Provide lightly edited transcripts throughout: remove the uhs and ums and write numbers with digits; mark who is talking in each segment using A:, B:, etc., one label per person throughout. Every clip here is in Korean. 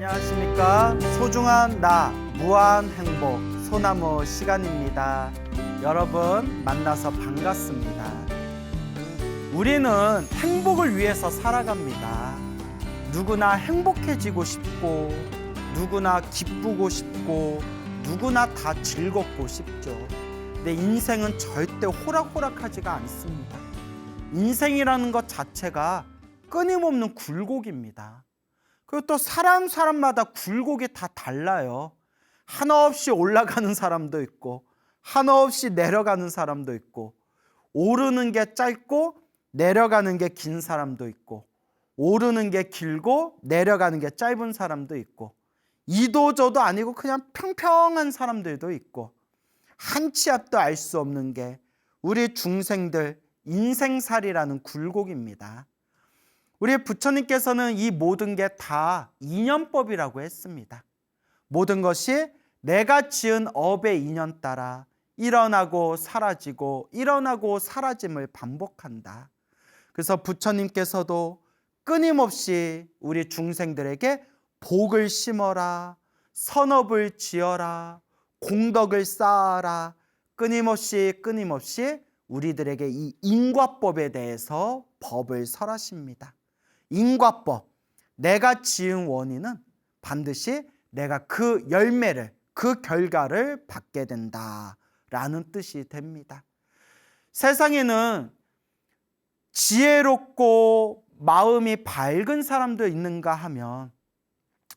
A: 안녕하십니까. 소중한 나 무한 행복 소나무 시간입니다. 여러분 만나서 반갑습니다. 우리는 행복을 위해서 살아갑니다. 누구나 행복해지고 싶고 누구나 기쁘고 싶고 누구나 다 즐겁고 싶죠. 근데 인생은 절대 호락호락하지가 않습니다. 인생이라는 것 자체가 끊임없는 굴곡입니다. 그리고 또 사람마다 굴곡이 다 달라요. 한없이 올라가는 사람도 있고 한없이 내려가는 사람도 있고, 오르는 게 짧고 내려가는 게 긴 사람도 있고, 오르는 게 길고 내려가는 게 짧은 사람도 있고, 이도저도 아니고 그냥 평평한 사람들도 있고, 한 치 앞도 알 수 없는 게 우리 중생들 인생살이라는 굴곡입니다. 우리 부처님께서는 이 모든 게 다 인연법이라고 했습니다. 모든 것이 내가 지은 업의 인연 따라 일어나고 사라지고 일어나고 사라짐을 반복한다. 그래서 부처님께서도 끊임없이 우리 중생들에게 복을 심어라, 선업을 지어라, 공덕을 쌓아라, 끊임없이 우리들에게 이 인과법에 대해서 법을 설하십니다. 인과법, 내가 지은 원인은 반드시 내가 그 열매를, 그 결과를 받게 된다라는 뜻이 됩니다. 세상에는 지혜롭고 마음이 밝은 사람도 있는가 하면,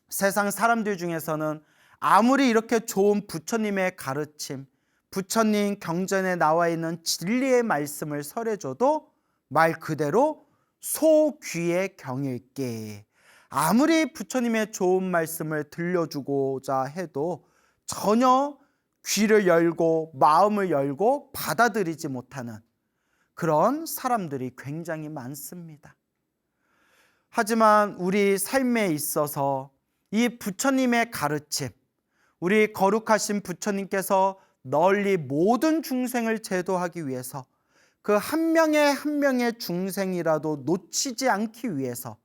A: 세상 사람들 중에서는 아무리 이렇게 좋은 부처님의 가르침, 부처님 경전에 나와 있는 진리의 말씀을 설해줘도 말 그대로 소귀의 경일께, 아무리 부처님의 좋은 말씀을 들려주고자 해도 전혀 귀를 열고 마음을 열고 받아들이지 못하는 그런 사람들이 굉장히 많습니다. 하지만 우리 삶에 있어서 이 부처님의 가르침, 우리 거룩하신 부처님께서 널리 모든 중생을 제도하기 위해서 그 한 명의 중생이라도 놓치지 않기 위해서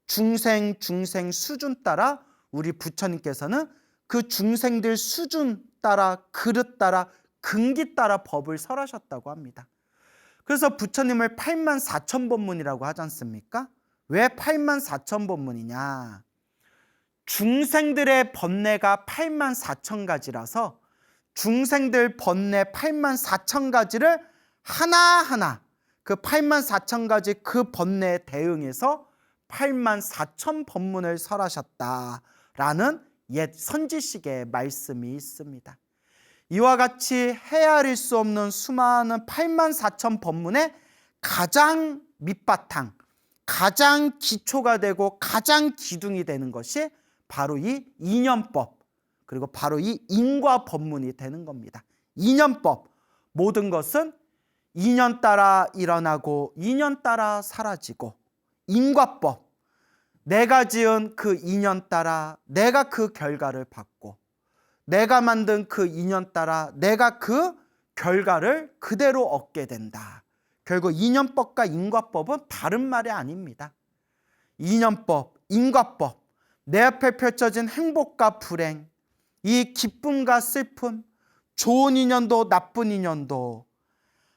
A: 중생 수준 따라 우리 부처님께서는 그 중생들 수준 따라, 그릇 따라, 근기 따라 법을 설하셨다고 합니다. 그래서 부처님을 84,000법문이라고 하지 않습니까? 왜 84,000법문이냐? 중생들의 번뇌가 84,000가지라서 중생들 번뇌 84,000가지를 하나하나 그 84,000가지 그 번뇌에 대응해서 84,000법문을 설하셨다라는 옛 선지식의 말씀이 있습니다. 이와 같이 헤아릴 수 없는 수많은 84,000법문의 가장 밑바탕, 가장 기초가 되고 가장 기둥이 되는 것이 바로 이 인연법, 그리고 바로 이 인과법문이 되는 겁니다. 인연법, 모든 것은 인연 따라 일어나고 인연 따라 사라지고, 인과법, 내가 지은 그 인연 따라 내가 그 결과를 받고, 내가 만든 그 인연 따라 내가 그 결과를 그대로 얻게 된다. 결국 인연법과 인과법은 다른 말이 아닙니다. 인연법, 인과법, 내 앞에 펼쳐진 행복과 불행, 이 기쁨과 슬픔, 좋은 인연도 나쁜 인연도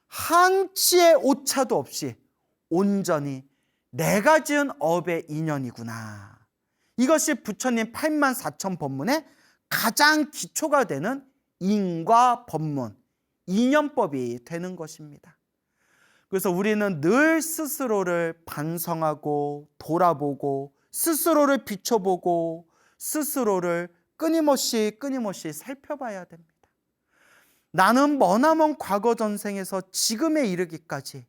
A: 한치의 오차도 없이 온전히 내가 지은 업의 인연이구나. 이것이 부처님 84,000법문의 가장 기초가 되는 인과법문, 인연법이 되는 것입니다. 그래서 우리는 늘 스스로를 반성하고 돌아보고 스스로를 비춰보고 스스로를 끊임없이 살펴봐야 됩니다. 나는 머나먼 과거 전생에서 지금에 이르기까지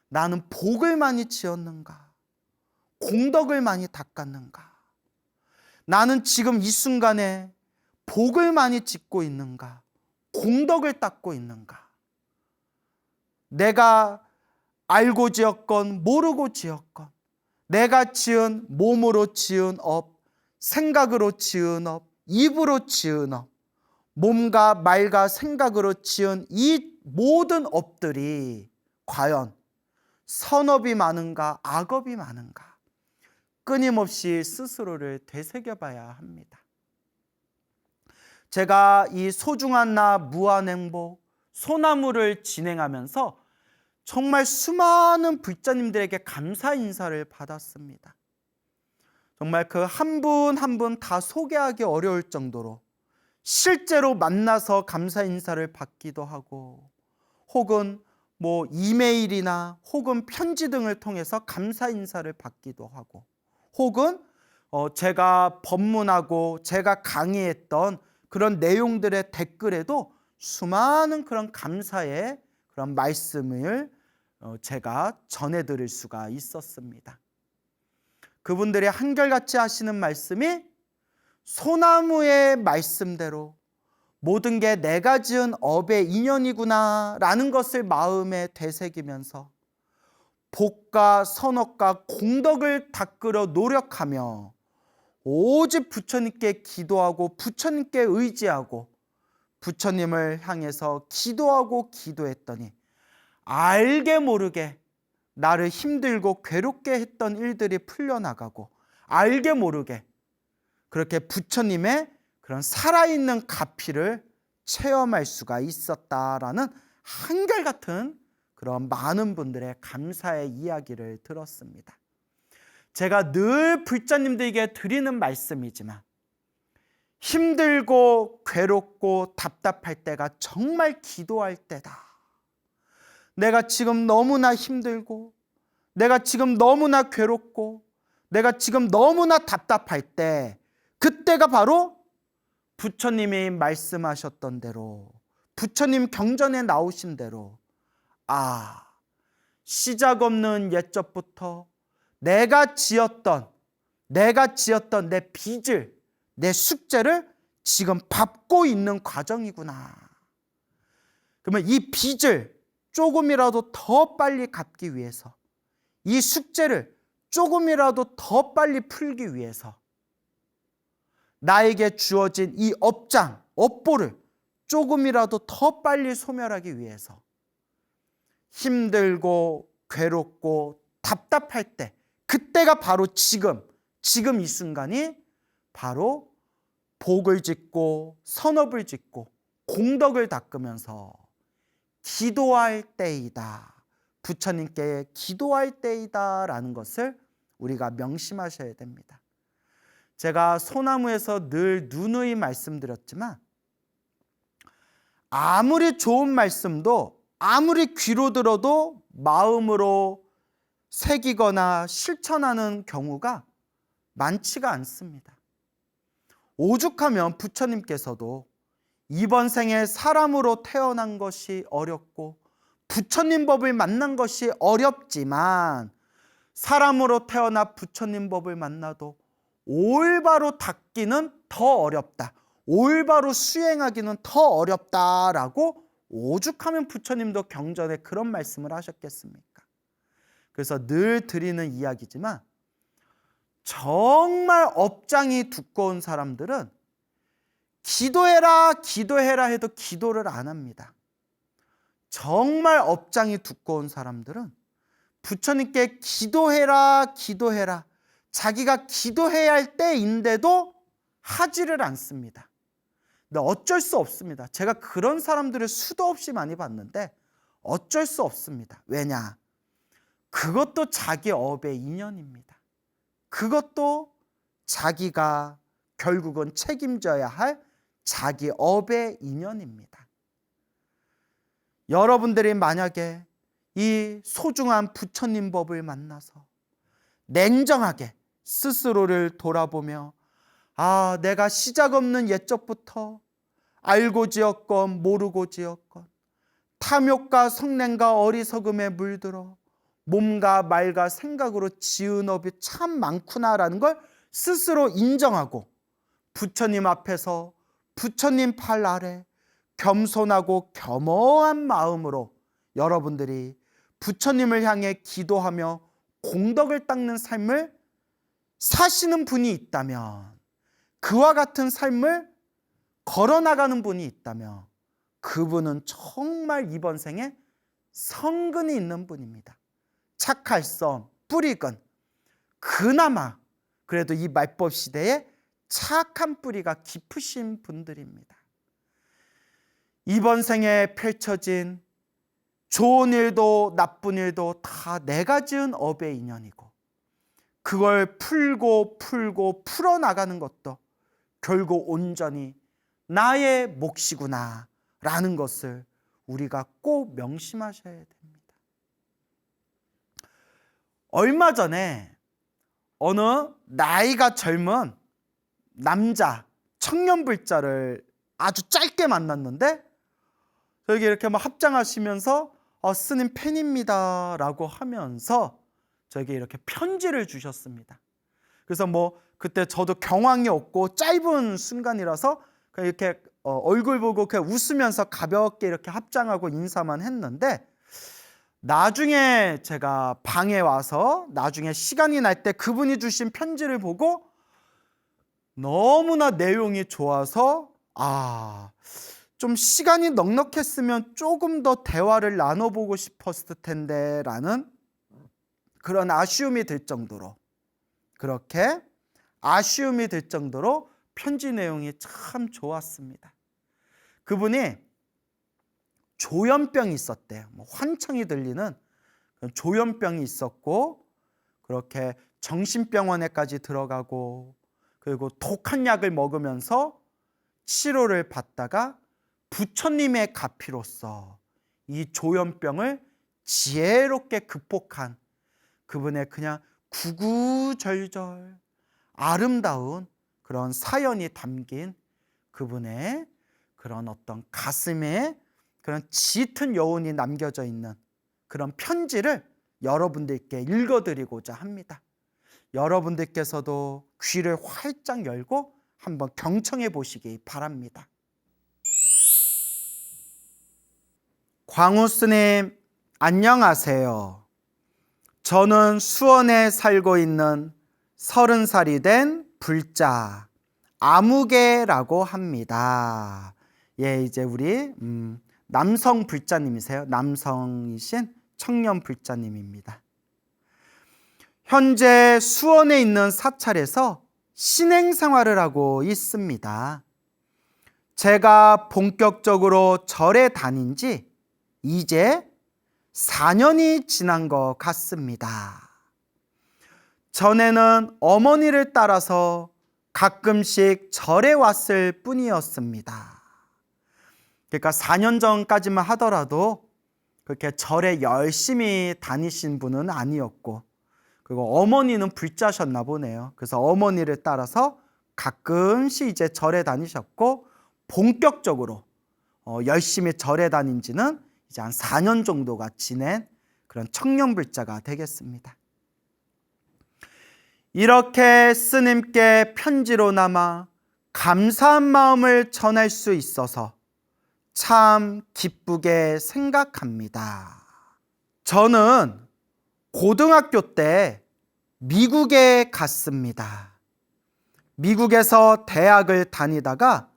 A: 나는 복을 많이 지었는가? 공덕을 많이 닦았는가? 나는 지금 이 순간에 복을 많이 짓고 있는가? 공덕을 닦고 있는가? 내가 알고 지었건 모르고 지었건, 내가 지은 몸으로 지은 업, 생각으로 지은 업, 입으로 지은 업, 몸과 말과 생각으로 지은 이 모든 업들이 과연 선업이 많은가 악업이 많은가? 끊임없이 스스로를 되새겨봐야 합니다. 제가 이 소중한 나 무한행복 소나무를 진행하면서 정말 수많은 불자님들에게 감사 인사를 받았습니다. 정말 그 한 분 한 분 다 소개하기 어려울 정도로 실제로 만나서 감사 인사를 받기도 하고, 혹은 뭐 이메일이나 혹은 편지 등을 통해서 감사 인사를 받기도 하고, 혹은 제가 법문하고 제가 강의했던 그런 내용들의 댓글에도 수많은 그런 감사의 그런 말씀을 제가 전해드릴 수가 있었습니다. 그분들이 한결같이 하시는 말씀이 소나무의 말씀대로 모든 게 내가 지은 업의 인연이구나 라는 것을 마음에 되새기면서 복과 선업과 공덕을 닦으려 노력하며 오직 부처님께 기도하고 부처님께 의지하고 부처님을 향해서 기도하고 기도했더니 알게 모르게 나를 힘들고 괴롭게 했던 일들이 풀려나가고, 알게 모르게 그렇게 부처님의 그런 살아있는 가피를 체험할 수가 있었다라는 한결같은 그런 많은 분들의 감사의 이야기를 들었습니다. 제가 늘 불자님들에게 드리는 말씀이지만 힘들고 괴롭고 답답할 때가 정말 기도할 때다. 내가 지금 너무나 힘들고 내가 지금 너무나 괴롭고 내가 지금 너무나 답답할 때, 그때가 바로 부처님이 말씀하셨던 대로, 부처님 경전에 나오신 대로, 시작 없는 옛적부터 내가 지었던 내 빚을, 내 숙제를 지금 갚고 있는 과정이구나. 그러면 이 빚을 조금이라도 더 빨리 갚기 위해서, 이 숙제를 조금이라도 더 빨리 풀기 위해서 나에게 주어진 이 업보를 조금이라도 더 빨리 소멸하기 위해서 힘들고 괴롭고 답답할 때, 그때가 바로 지금 이 순간이 바로 복을 짓고 선업을 짓고 공덕을 닦으면서 기도할 때이다, 부처님께 기도할 때이다 라는 것을 우리가 명심하셔야 됩니다. 제가 소나무에서 늘 누누이 말씀드렸지만, 아무리 좋은 말씀도 아무리 귀로 들어도 마음으로 새기거나 실천하는 경우가 많지가 않습니다. 오죽하면 부처님께서도 이번 생에 사람으로 태어난 것이 어렵고 부처님 법을 만난 것이 어렵지만, 사람으로 태어나 부처님 법을 만나도 올바로 닦기는 더 어렵다, 올바로 수행하기는 더 어렵다라고 오죽하면 부처님도 경전에 그런 말씀을 하셨겠습니까? 그래서 늘 드리는 이야기지만, 정말 업장이 두꺼운 사람들은 기도해라 해도 기도를 안 합니다. 정말 업장이 두꺼운 사람들은 부처님께 기도해라 자기가 기도해야 할 때인데도 하지를 않습니다. 근데 어쩔 수 없습니다. 제가 그런 사람들을 수도 없이 많이 봤는데 어쩔 수 없습니다. 왜냐? 그것도 자기 업의 인연입니다. 그것도 자기가 결국은 책임져야 할 자기 업의 인연입니다. 여러분들이 만약에 이 소중한 부처님 법을 만나서 냉정하게 스스로를 돌아보며, 내가 시작 없는 옛적부터 알고 지었건 모르고 지었건 탐욕과 성냄과 어리석음에 물들어 몸과 말과 생각으로 지은 업이 참 많구나라는 걸 스스로 인정하고, 부처님 앞에서 부처님 팔 아래 겸손하고 겸허한 마음으로 여러분들이 부처님을 향해 기도하며 공덕을 닦는 삶을 사시는 분이 있다면, 그와 같은 삶을 걸어나가는 분이 있다면, 그분은 정말 이번 생에 성근이 있는 분입니다. 착할 성, 뿌리근, 그나마 그래도 이 말법 시대에 착한 뿌리가 깊으신 분들입니다. 이번 생에 펼쳐진 좋은 일도 나쁜 일도 다 내가 지은 업의 인연이고, 그걸 풀고 풀어나가는 것도 결국 온전히 나의 몫이구나 라는 것을 우리가 꼭 명심하셔야 됩니다. 얼마 전에 어느 나이가 젊은 남자 청년불자를 아주 짧게 만났는데, 저에게 이렇게 막 합장하시면서 스님 팬입니다 라고 하면서 저에게 이렇게 편지를 주셨습니다. 그래서 그때 저도 경황이 없고 짧은 순간이라서 그냥 이렇게 얼굴 보고 그냥 웃으면서 가볍게 이렇게 합장하고 인사만 했는데, 나중에 제가 방에 와서 나중에 시간이 날 때 그분이 주신 편지를 보고 너무나 내용이 좋아서 좀 시간이 넉넉했으면 조금 더 대화를 나눠보고 싶었을 텐데 라는 그런 아쉬움이 들 정도로, 그렇게 아쉬움이 들 정도로 편지 내용이 참 좋았습니다. 그분이 조현병이 있었대요. 환청이 들리는 조현병이 있었고, 그렇게 정신병원에까지 들어가고, 그리고 독한 약을 먹으면서 치료를 받다가 부처님의 가피로서 이 조현병을 지혜롭게 극복한 그분의 그냥 구구절절 아름다운 그런 사연이 담긴 그분의 그런 어떤 가슴에 그런 짙은 여운이 남겨져 있는 그런 편지를 여러분들께 읽어드리고자 합니다. 여러분들께서도 귀를 활짝 열고 한번 경청해 보시기 바랍니다. 광우 스님, 안녕하세요. 저는 수원에 살고 있는 30살이 된 불자 아무개라고 합니다. 이제 우리 남성 불자님이세요. 남성이신 청년 불자님입니다. 현재 수원에 있는 사찰에서 신행 생활을 하고 있습니다. 제가 본격적으로 절에 다닌 지 이제 4년이 지난 것 같습니다. 전에는 어머니를 따라서 가끔씩 절에 왔을 뿐이었습니다. 그러니까 4년 전까지만 하더라도 그렇게 절에 열심히 다니신 분은 아니었고, 그리고 어머니는 불자셨나 보네요. 그래서 어머니를 따라서 가끔씩 이제 절에 다니셨고, 본격적으로 열심히 절에 다닌 지는 이제 한 4년 정도가 지낸 그런 청년불자가 되겠습니다. 이렇게 스님께 편지로나마 감사한 마음을 전할 수 있어서 참 기쁘게 생각합니다. 저는 고등학교 때 미국에 갔습니다. 미국에서 대학을 다니다가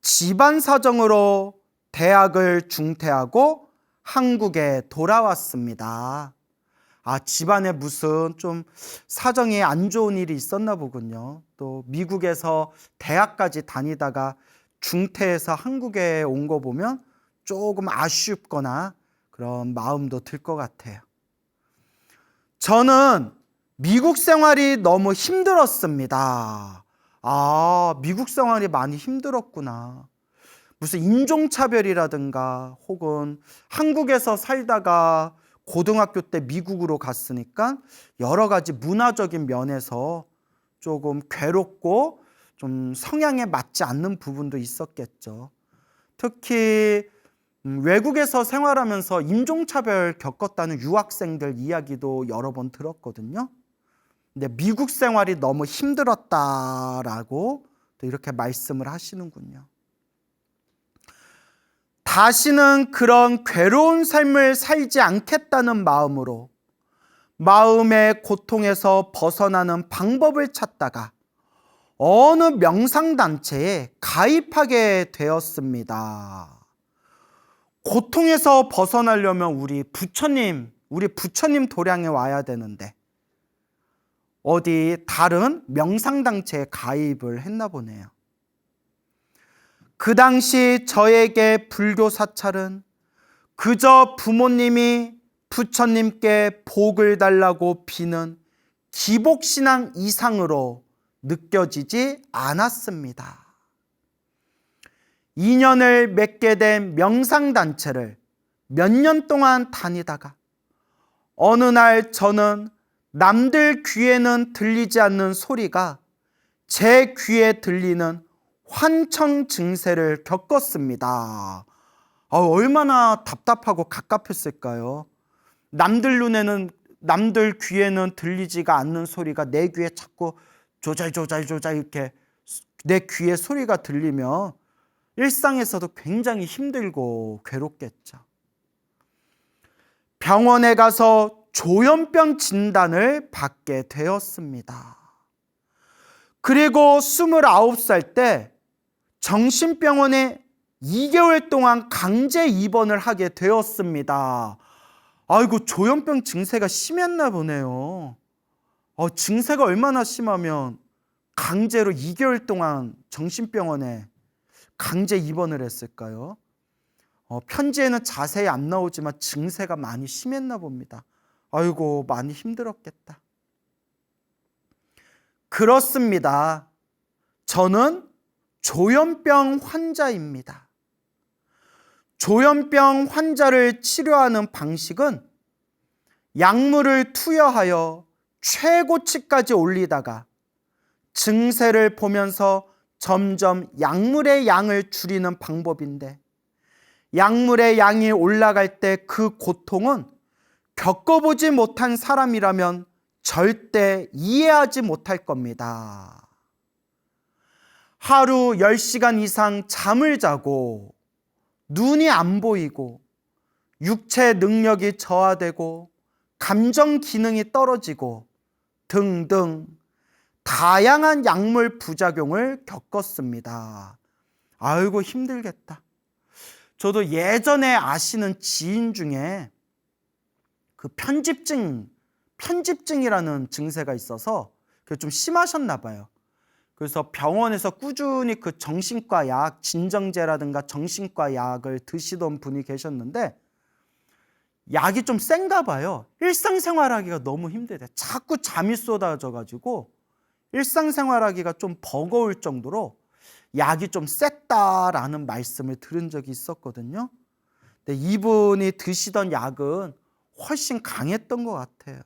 A: 집안 사정으로 대학을 중퇴하고 한국에 돌아왔습니다. 집안에 무슨 좀 사정이 안 좋은 일이 있었나 보군요. 또 미국에서 대학까지 다니다가 중퇴해서 한국에 온 거 보면 조금 아쉽거나 그런 마음도 들 것 같아요. 저는 미국 생활이 너무 힘들었습니다. 미국 생활이 많이 힘들었구나. 무슨 인종차별이라든가 혹은 한국에서 살다가 고등학교 때 미국으로 갔으니까 여러 가지 문화적인 면에서 조금 괴롭고 좀 성향에 맞지 않는 부분도 있었겠죠. 특히 외국에서 생활하면서 인종차별 겪었다는 유학생들 이야기도 여러 번 들었거든요. 근데 미국 생활이 너무 힘들었다라고 또 이렇게 말씀을 하시는군요. 다시는 그런 괴로운 삶을 살지 않겠다는 마음으로 마음의 고통에서 벗어나는 방법을 찾다가 어느 명상단체에 가입하게 되었습니다. 고통에서 벗어나려면 우리 부처님 도량에 와야 되는데 어디 다른 명상단체에 가입을 했나 보네요. 그 당시 저에게 불교 사찰은 그저 부모님이 부처님께 복을 달라고 비는 기복신앙 이상으로 느껴지지 않았습니다. 인연을 맺게 된 명상단체를 몇 년 동안 다니다가 어느 날 저는 남들 귀에는 들리지 않는 소리가 제 귀에 들리는 환청 증세를 겪었습니다. 얼마나 답답하고 갑갑했을까요? 남들 귀에는 들리지가 않는 소리가 내 귀에 자꾸 조잘조잘 이렇게 내 귀에 소리가 들리면 일상에서도 굉장히 힘들고 괴롭겠죠. 병원에 가서 조현병 진단을 받게 되었습니다. 그리고 29살 때 정신병원에 2개월 동안 강제 입원을 하게 되었습니다. 아이고, 조현병 증세가 심했나 보네요. 증세가 얼마나 심하면 강제로 2개월 동안 정신병원에 강제 입원을 했을까요? 편지에는 자세히 안 나오지만 증세가 많이 심했나 봅니다. 아이고, 많이 힘들었겠다. 그렇습니다. 저는 조현병 환자입니다. 조현병 환자를 치료하는 방식은 약물을 투여하여 최고치까지 올리다가 증세를 보면서 점점 약물의 양을 줄이는 방법인데, 약물의 양이 올라갈 때 그 고통은 겪어보지 못한 사람이라면 절대 이해하지 못할 겁니다. 하루 10시간 이상 잠을 자고 눈이 안 보이고 육체 능력이 저하되고 감정 기능이 떨어지고 등등 다양한 약물 부작용을 겪었습니다. 아이고, 힘들겠다. 저도 예전에 아시는 지인 중에 그 편집증이라는 증세가 있어서 그게 좀 심하셨나 봐요. 그래서 병원에서 꾸준히 그 정신과 약, 진정제라든가 정신과 약을 드시던 분이 계셨는데 약이 좀 센가 봐요. 일상생활하기가 너무 힘들대. 자꾸 잠이 쏟아져가지고 일상생활하기가 좀 버거울 정도로 약이 좀 셌다라는 말씀을 들은 적이 있었거든요. 근데 이분이 드시던 약은 훨씬 강했던 것 같아요.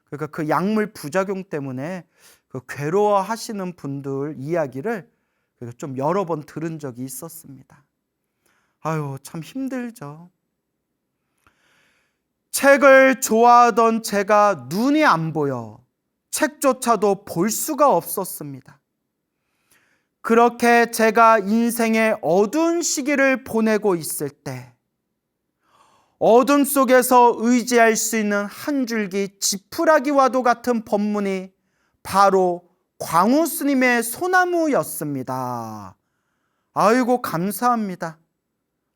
A: 그러니까 그 약물 부작용 때문에 그 괴로워하시는 분들 이야기를 좀 여러 번 들은 적이 있었습니다. 아유, 참 힘들죠. 책을 좋아하던 제가 눈이 안 보여 책조차도 볼 수가 없었습니다. 그렇게 제가 인생의 어두운 시기를 보내고 있을 때 어둠 속에서 의지할 수 있는 한 줄기 지푸라기와도 같은 법문이 바로 광우 스님의 소나무였습니다. 아이고, 감사합니다.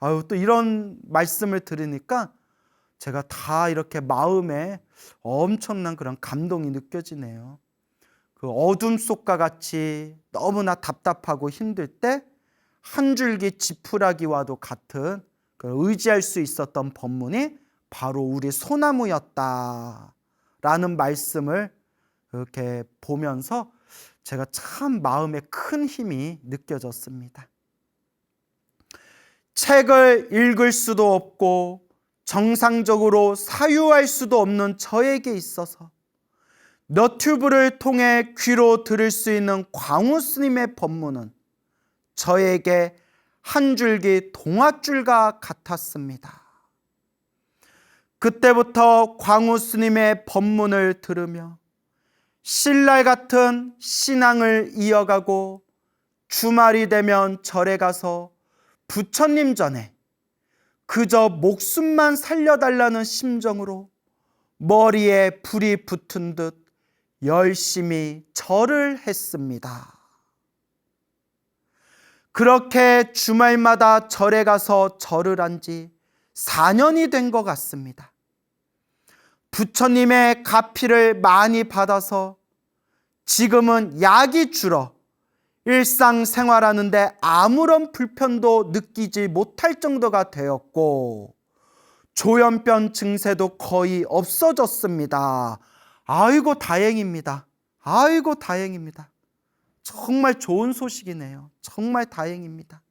A: 아유, 또 이런 말씀을 들으니까 제가 다 이렇게 마음에 엄청난 그런 감동이 느껴지네요. 그 어둠 속과 같이 너무나 답답하고 힘들 때 한 줄기 지푸라기와도 같은 의지할 수 있었던 법문이 바로 우리 소나무였다라는 말씀을 이렇게 보면서 제가 참 마음에 큰 힘이 느껴졌습니다. 책을 읽을 수도 없고 정상적으로 사유할 수도 없는 저에게 있어서 너튜브를 통해 귀로 들을 수 있는 광우 스님의 법문은 저에게 한 줄기 동아줄과 같았습니다. 그때부터 광우 스님의 법문을 들으며 신랄 같은 신앙을 이어가고 주말이 되면 절에 가서 부처님 전에 그저 목숨만 살려달라는 심정으로 머리에 불이 붙은 듯 열심히 절을 했습니다. 그렇게 주말마다 절에 가서 절을 한 지 4년이 된 것 같습니다. 부처님의 가피를 많이 받아서 지금은 약이 줄어 일상생활하는데 아무런 불편도 느끼지 못할 정도가 되었고 조현병 증세도 거의 없어졌습니다. 아이고 다행입니다. 아이고 다행입니다. 정말 좋은 소식이네요. 정말 다행입니다.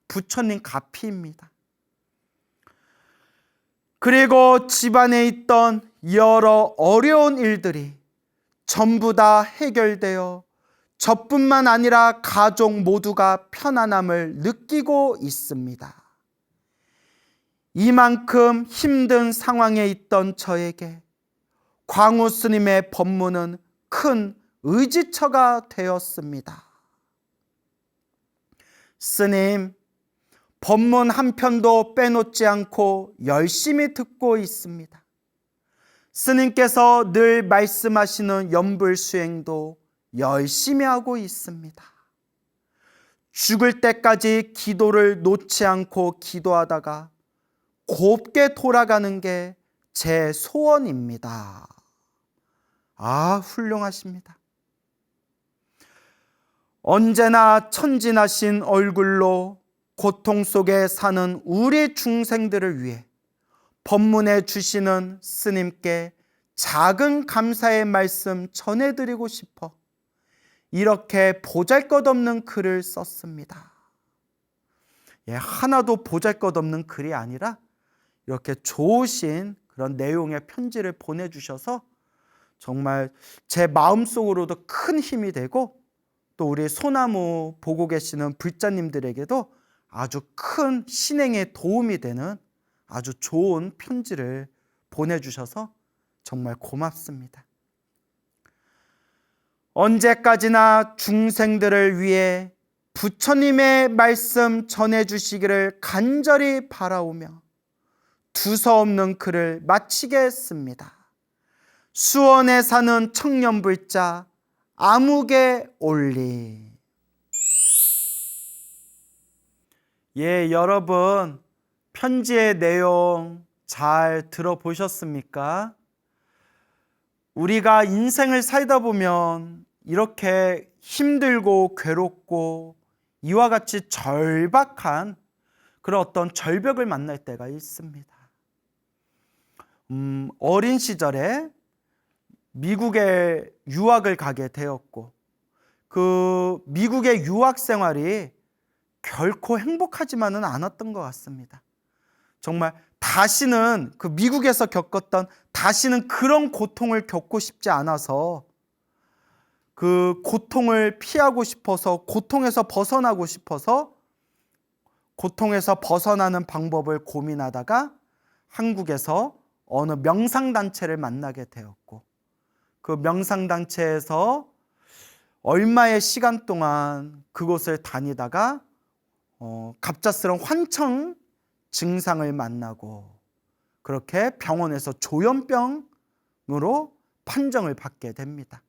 A: 부처님 가피입니다. 그리고 집안에 있던 여러 어려운 일들이 전부 다 해결되어 저뿐만 아니라 가족 모두가 편안함을 느끼고 있습니다. 이만큼 힘든 상황에 있던 저에게 광우 스님의 법문은 큰 의지처가 되었습니다. 스님, 법문 한 편도 빼놓지 않고 열심히 듣고 있습니다. 스님께서 늘 말씀하시는 염불 수행도 열심히 하고 있습니다. 죽을 때까지 기도를 놓지 않고 기도하다가 곱게 돌아가는 게 제 소원입니다. 아, 훌륭하십니다. 언제나 천진하신 얼굴로 고통 속에 사는 우리 중생들을 위해 법문해 주시는 스님께 작은 감사의 말씀 전해드리고 싶어 이렇게 보잘것없는 글을 썼습니다. 하나도 보잘것없는 글이 아니라 이렇게 좋으신 그런 내용의 편지를 보내주셔서 정말 제 마음속으로도 큰 힘이 되고 또 우리 소나무 보고 계시는 불자님들에게도 아주 큰 신행에 도움이 되는 아주 좋은 편지를 보내주셔서 정말 고맙습니다. 언제까지나 중생들을 위해 부처님의 말씀 전해주시기를 간절히 바라오며 두서없는 글을 마치겠습니다. 수원에 사는 청년불자 아무개 올리. 여러분 편지의 내용 잘 들어보셨습니까? 우리가 인생을 살다 보면 이렇게 힘들고 괴롭고 이와 같이 절박한 그런 어떤 절벽을 만날 때가 있습니다. 어린 시절에 미국에 유학을 가게 되었고 그 미국의 유학 생활이 결코 행복하지만은 않았던 것 같습니다. 정말 다시는 그 미국에서 겪었던 다시는 그런 고통을 겪고 싶지 않아서 그 고통을 피하고 싶어서 고통에서 벗어나고 싶어서 고통에서 벗어나는 방법을 고민하다가 한국에서 어느 명상단체를 만나게 되었고 그 명상단체에서 얼마의 시간 동안 그곳을 다니다가 갑작스러운 환청 증상을 만나고 그렇게 병원에서 조현병으로 판정을 받게 됩니다.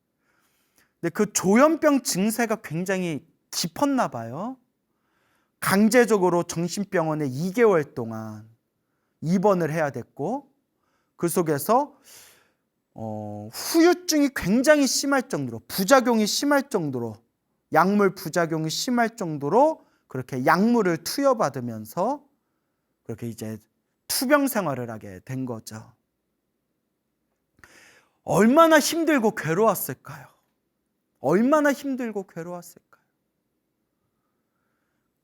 A: 근데 그 조현병 증세가 굉장히 깊었나 봐요. 강제적으로 정신병원에 2개월 동안 입원을 해야 됐고 그 속에서 후유증이 굉장히 심할 정도로 부작용이 심할 정도로 약물 부작용이 심할 정도로 그렇게 약물을 투여받으면서 그렇게 이제 투병 생활을 하게 된 거죠. 얼마나 힘들고 괴로웠을까요? 얼마나 힘들고 괴로웠을까요?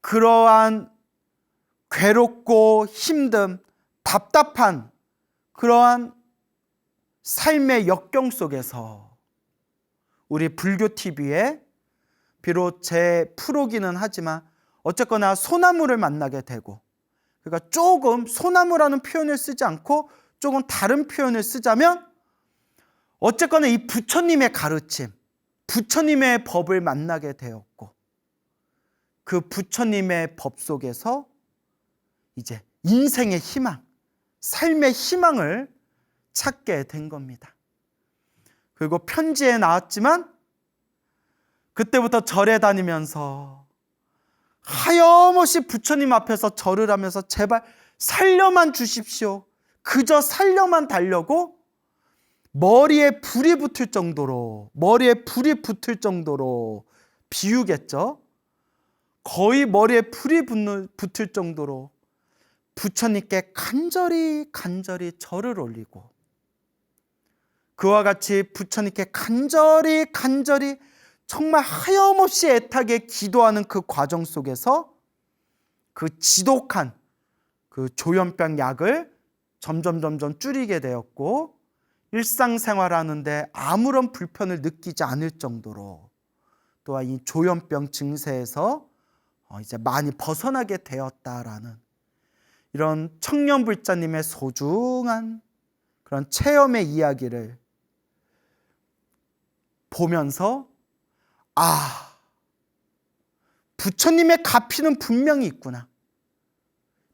A: 그러한 괴롭고 힘듦, 답답한 그러한 삶의 역경 속에서 우리 불교TV에 비록 제 프로기는 하지만 어쨌거나 소나무를 만나게 되고 그러니까 조금 소나무라는 표현을 쓰지 않고 조금 다른 표현을 쓰자면 어쨌거나 이 부처님의 가르침, 부처님의 법을 만나게 되었고 그 부처님의 법 속에서 이제 인생의 희망, 삶의 희망을 찾게 된 겁니다. 그리고 편지에 나왔지만 그때부터 절에 다니면서 하염없이 부처님 앞에서 절을 하면서 제발 살려만 주십시오. 그저 살려만 달려고 머리에 불이 붙을 정도로 비유겠죠. 거의 머리에 불이 붙을 정도로 부처님께 간절히 절을 올리고, 그와 같이 부처님께 간절히 정말 하염없이 애타게 기도하는 그 과정 속에서 그 지독한 그 조현병 약을 점점 줄이게 되었고, 일상생활하는데 아무런 불편을 느끼지 않을 정도로, 또한 이 조현병 증세에서 이제 많이 벗어나게 되었다라는 이런 청년불자님의 소중한 그런 체험의 이야기를 보면서, 부처님의 가피는 분명히 있구나.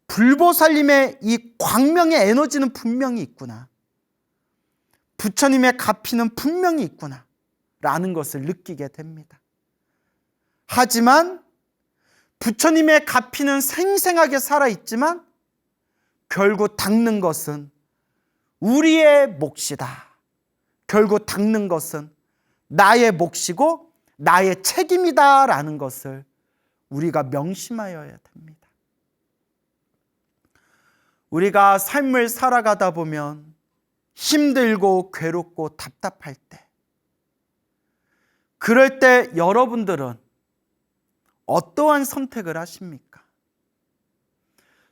A: 불보살님의 이 광명의 에너지는 분명히 있구나. 부처님의 가피는 분명히 있구나 라는 것을 느끼게 됩니다. 하지만 부처님의 가피는 생생하게 살아있지만 결국 닦는 것은 우리의 몫이다. 결국 닦는 것은 나의 몫이고 나의 책임이다 라는 것을 우리가 명심하여야 됩니다. 우리가 삶을 살아가다 보면 힘들고 괴롭고 답답할 때, 그럴 때 여러분들은 어떠한 선택을 하십니까?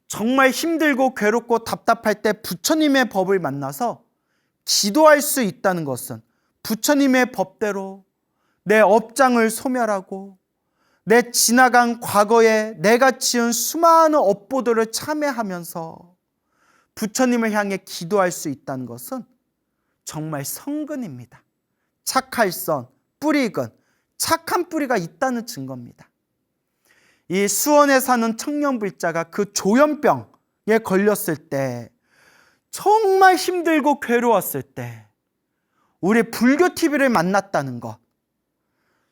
A: 정말 힘들고 괴롭고 답답할 때 부처님의 법을 만나서 기도할 수 있다는 것은 부처님의 법대로 내 업장을 소멸하고 내 지나간 과거에 내가 지은 수많은 업보들을 참회하면서 부처님을 향해 기도할 수 있다는 것은 정말 성근입니다. 착할선, 뿌리근, 착한 뿌리가 있다는 증거입니다. 이 수원에 사는 청년불자가 그 조현병에 걸렸을 때, 정말 힘들고 괴로웠을 때 우리 불교TV를 만났다는 것,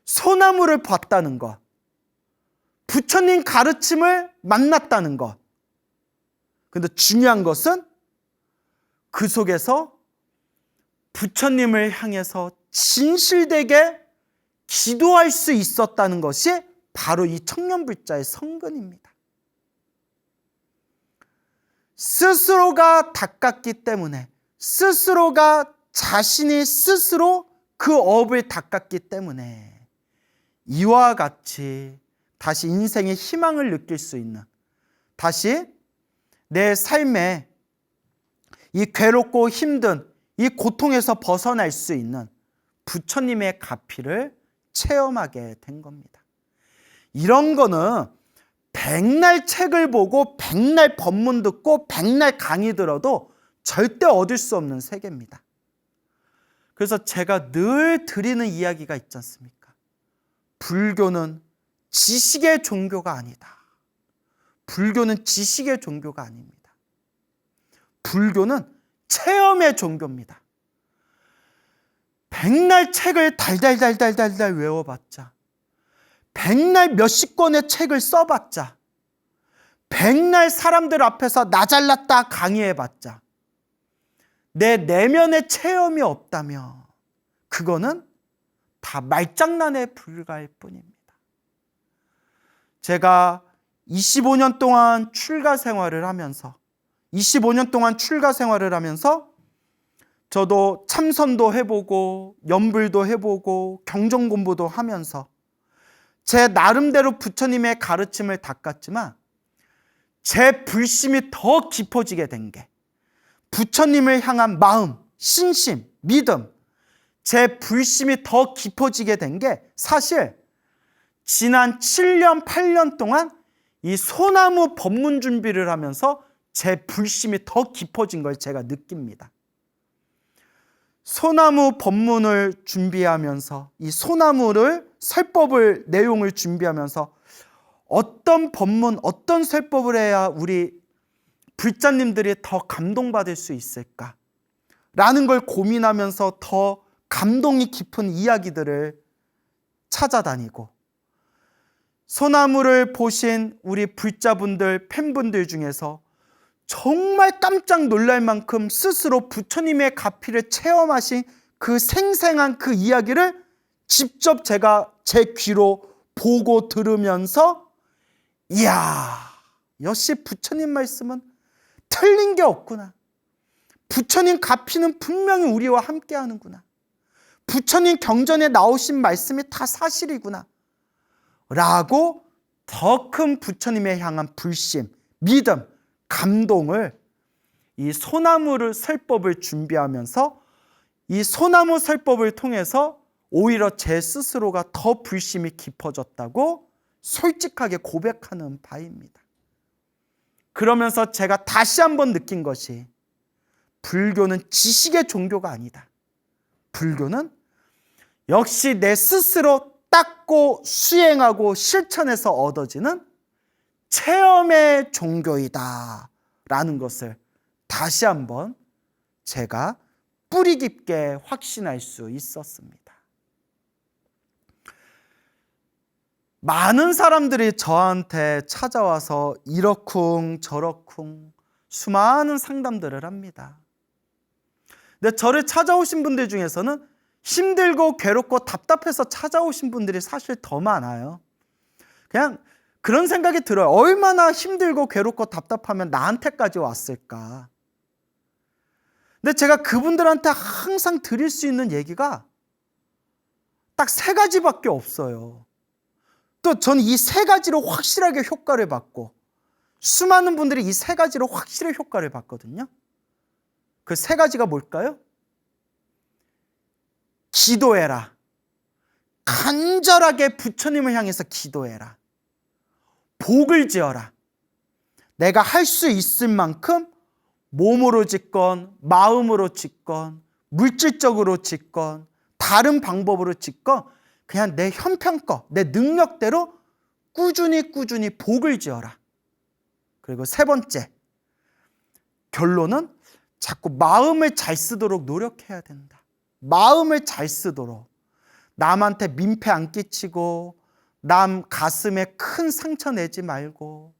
A: 소나무를 봤다는 것, 부처님 가르침을 만났다는 것. 근데 중요한 것은 그 속에서 부처님을 향해서 진실되게 기도할 수 있었다는 것이 바로 이 청년불자의 성근입니다. 스스로가 닦았기 때문에, 스스로가 자신이 스스로 그 업을 닦았기 때문에 이와 같이 다시 인생의 희망을 느낄 수 있는, 다시 내 삶에 이 괴롭고 힘든 이 고통에서 벗어날 수 있는 부처님의 가피를 체험하게 된 겁니다. 이런 거는 백날 책을 보고 백날 법문 듣고 백날 강의 들어도 절대 얻을 수 없는 세계입니다. 그래서 제가 늘 드리는 이야기가 있지 않습니까? 불교는 지식의 종교가 아니다. 불교는 지식의 종교가 아닙니다. 불교는 체험의 종교입니다. 백날 책을 달달 외워봤자, 백날 몇십 권의 책을 써봤자, 백날 사람들 앞에서 나 잘났다 강의해봤자 내 내면의 체험이 없다면 그거는 다 말장난에 불과할 뿐입니다. 제가 25년 동안 출가 생활을 하면서 저도 참선도 해보고 연불도 해보고 경전 공부도 하면서 제 나름대로 부처님의 가르침을 닦았지만 제 불심이 더 깊어지게 된 게, 부처님을 향한 마음, 신심, 믿음, 제 불심이 더 깊어지게 된 게 사실 지난 7년, 8년 동안 이 소나무 법문 준비를 하면서 제 불심이 더 깊어진 걸 제가 느낍니다. 소나무 법문을 준비하면서, 이 소나무를 설법을 내용을 준비하면서 어떤 법문, 어떤 설법을 해야 우리 불자님들이 더 감동받을 수 있을까? 라는 걸 고민하면서 더 감동이 깊은 이야기들을 찾아다니고, 소나무를 보신 우리 불자분들, 팬분들 중에서 정말 깜짝 놀랄 만큼 스스로 부처님의 가피를 체험하신 그 생생한 그 이야기를 직접 제가 제 귀로 보고 들으면서 이야, 역시 부처님 말씀은 틀린 게 없구나. 부처님 가피는 분명히 우리와 함께 하는구나. 부처님 경전에 나오신 말씀이 다 사실이구나. 라고 더 큰 부처님에 향한 불신, 믿음, 감동을 이 소나무를 설법을 준비하면서 이 소나무 설법을 통해서 오히려 제 스스로가 더 불심이 깊어졌다고 솔직하게 고백하는 바입니다. 그러면서 제가 다시 한번 느낀 것이 불교는 지식의 종교가 아니다. 불교는 역시 내 스스로 닦고 수행하고 실천해서 얻어지는 체험의 종교이다 라는 것을 다시 한번 제가 뿌리 깊게 확신할 수 있었습니다. 많은 사람들이 저한테 찾아와서 이러쿵 저러쿵 수많은 상담들을 합니다. 근데 저를 찾아오신 분들 중에서는 힘들고 괴롭고 답답해서 찾아오신 분들이 사실 더 많아요. 그냥 그런 생각이 들어요. 얼마나 힘들고 괴롭고 답답하면 나한테까지 왔을까. 근데 제가 그분들한테 항상 드릴 수 있는 얘기가 딱 3가지밖에 없어요. 또 저는 이 3가지로 확실하게 효과를 받고 수많은 분들이 이 3가지로 확실히 효과를 받거든요. 그 3가지가 뭘까요? 기도해라. 간절하게 부처님을 향해서 기도해라. 복을 지어라. 내가 할 수 있을 만큼 몸으로 짓건 마음으로 짓건 물질적으로 짓건 다른 방법으로 짓건 그냥 내 형편껏 내 능력대로 꾸준히 복을 지어라. 그리고 3번째, 결론은 자꾸 마음을 잘 쓰도록 노력해야 된다. 마음을 잘 쓰도록 남한테 민폐 안 끼치고 남 가슴에 큰 상처 내지 말고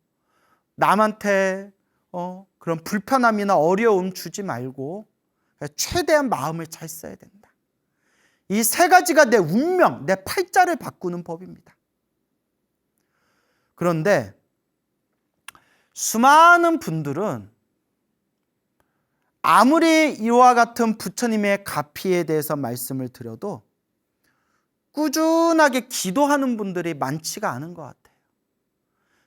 A: 남한테 그런 불편함이나 어려움 주지 말고 최대한 마음을 잘 써야 된다. 이 3가지가 내 운명, 내 팔자를 바꾸는 법입니다. 그런데 수많은 분들은 아무리 이와 같은 부처님의 가피에 대해서 말씀을 드려도 꾸준하게 기도하는 분들이 많지가 않은 것 같아요.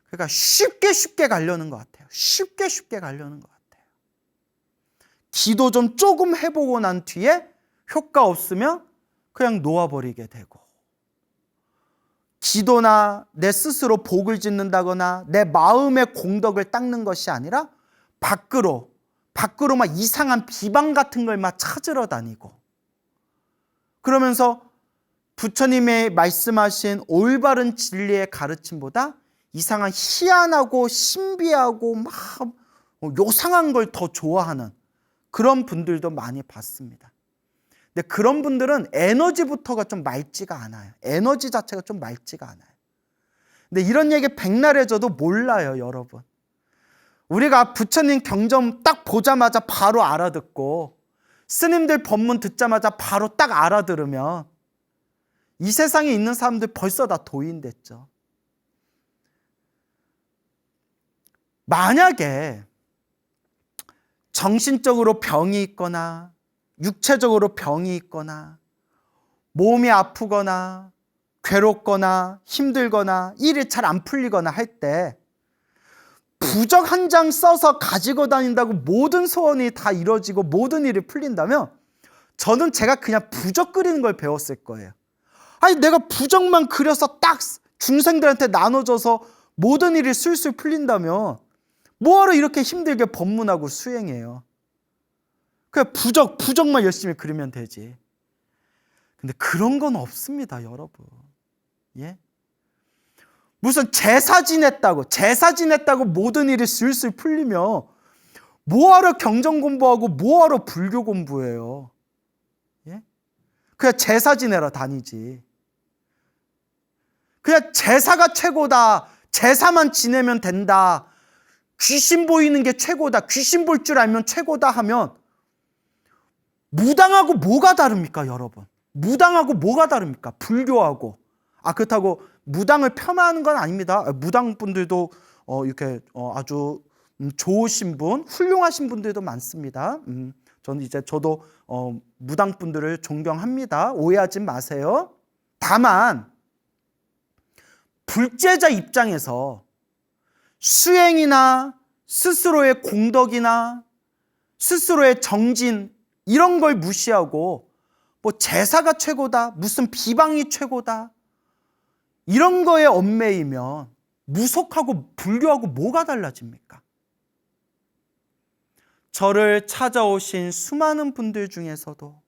A: 그러니까 쉽게 가려는 것 같아요. 쉽게 가려는 것 같아요. 기도 좀 조금 해보고 난 뒤에 효과 없으면 그냥 놓아버리게 되고, 기도나 내 스스로 복을 짓는다거나 내 마음의 공덕을 닦는 것이 아니라 밖으로 막 이상한 비방 같은 걸 막 찾으러 다니고, 그러면서 부처님의 말씀하신 올바른 진리의 가르침보다 이상한 희한하고 신비하고 막 요상한 걸 더 좋아하는 그런 분들도 많이 봤습니다. 근데 그런 분들은 에너지부터가 좀 맑지가 않아요. 에너지 자체가 좀 맑지가 않아요. 근데 이런 얘기 백날 해줘도 몰라요, 여러분. 우리가 부처님 경전 딱 보자마자 바로 알아듣고 스님들 법문 듣자마자 바로 딱 알아들으면 이 세상에 있는 사람들 벌써 다 도인됐죠. 만약에 정신적으로 병이 있거나 육체적으로 병이 있거나 몸이 아프거나 괴롭거나 힘들거나 일이 잘 안 풀리거나 할 때 부적 한 장 써서 가지고 다닌다고 모든 소원이 다 이루어지고 모든 일이 풀린다면 저는 제가 그냥 부적 그리는 걸 배웠을 거예요. 아니 내가 부적만 그려서 딱 중생들한테 나눠줘서 모든 일이 술술 풀린다면 뭐하러 이렇게 힘들게 법문하고 수행해요. 그냥 부적만 열심히 그리면 되지. 근데 그런 건 없습니다, 여러분. 예? 무슨 제사 지냈다고 모든 일이 슬슬 풀리면 뭐하러 경전 공부하고 뭐하러 불교 공부해요. 예? 그냥 제사 지내러 다니지. 그냥 제사가 최고다, 제사만 지내면 된다, 귀신 보이는 게 최고다, 귀신 볼 줄 알면 최고다 하면 무당하고 뭐가 다릅니까, 여러분? 무당하고 뭐가 다릅니까? 불교하고. 그렇다고 무당을 폄하하는 건 아닙니다. 무당분들도 이렇게 아주 좋으신 분, 훌륭하신 분들도 많습니다. 저도 무당분들을 존경합니다. 오해하지 마세요. 다만 불제자 입장에서 수행이나 스스로의 공덕이나 스스로의 정진 이런 걸 무시하고 뭐 제사가 최고다, 무슨 비방이 최고다 이런 거에 얽매이면 무속하고 불교하고 뭐가 달라집니까? 저를 찾아오신 수많은 분들 중에서도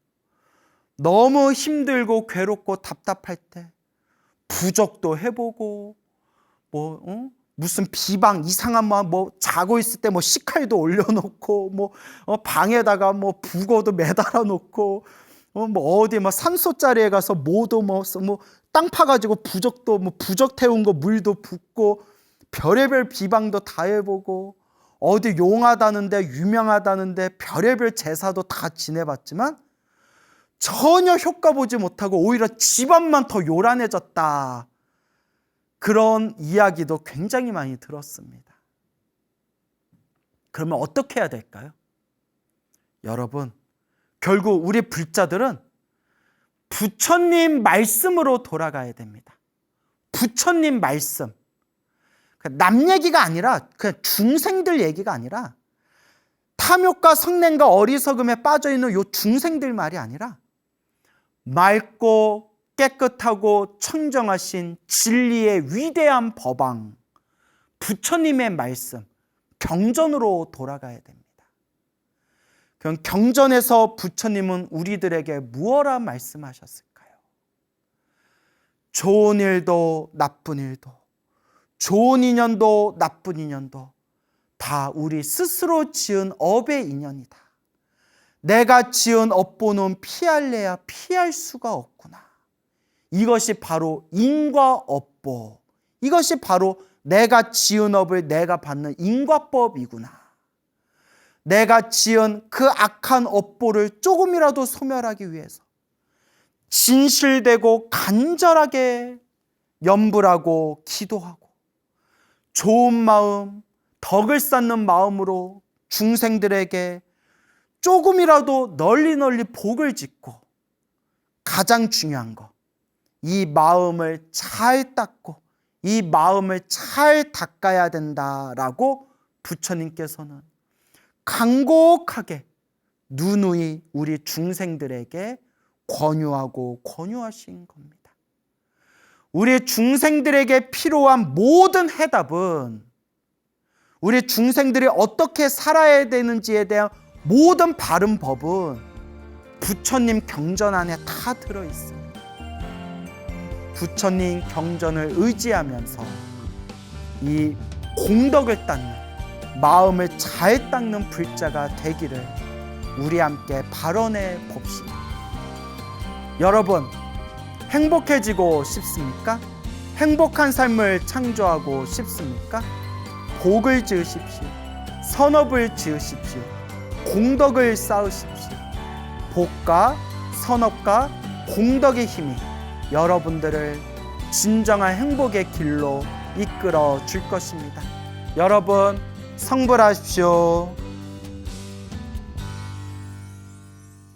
A: 너무 힘들고 괴롭고 답답할 때 부적도 해보고 무슨 비방 이상한 뭐 자고 있을 때 뭐 식칼도 올려놓고 방에다가 북어도 매달아 놓고 어디 산소짜리에 가서 모도 땅 파가지고 부적도 부적 태운 거 물도 붓고 별의별 비방도 다 해보고 어디 용하다는데 유명하다는데 별의별 제사도 다 지내봤지만 전혀 효과 보지 못하고 오히려 집안만 더 요란해졌다. 그런 이야기도 굉장히 많이 들었습니다. 그러면 어떻게 해야 될까요? 여러분, 결국 우리 불자들은 부처님 말씀으로 돌아가야 됩니다. 부처님 말씀. 남 얘기가 아니라 그냥 중생들 얘기가 아니라 탐욕과 성냄과 어리석음에 빠져있는 요 중생들 말이 아니라 맑고 깨끗하고 청정하신 진리의 위대한 법왕 부처님의 말씀 경전으로 돌아가야 됩니다. 그럼 경전에서 부처님은 우리들에게 무엇라 말씀하셨을까요? 좋은 일도 나쁜 일도 좋은 인연도 나쁜 인연도 다 우리 스스로 지은 업의 인연이다. 내가 지은 업보는 피할래야 피할 수가 없구나. 이것이 바로 인과 업보. 이것이 바로 내가 지은 업을 내가 받는 인과법이구나. 내가 지은 그 악한 업보를 조금이라도 소멸하기 위해서 진실되고 간절하게 염불하고 기도하고 좋은 마음, 덕을 쌓는 마음으로 중생들에게 조금이라도 널리 복을 짓고 가장 중요한 거, 이 마음을 잘 닦고 이 마음을 잘 닦아야 된다라고 부처님께서는 간곡하게 누누이 우리 중생들에게 권유하신 겁니다. 우리 중생들에게 필요한 모든 해답은 우리 중생들이 어떻게 살아야 되는지에 대한 모든 바른 법은 부처님 경전 안에 다 들어있습니다. 부처님 경전을 의지하면서 이 공덕을 닦는 마음을 잘 닦는 불자가 되기를 우리 함께 발언해 봅시다. 여러분, 행복해지고 싶습니까? 행복한 삶을 창조하고 싶습니까? 복을 지으십시오. 선업을 지으십시오. 공덕을 쌓으십시오. 복과 선업과 공덕의 힘이 여러분들을 진정한 행복의 길로 이끌어 줄 것입니다. 여러분, 성불하십시오.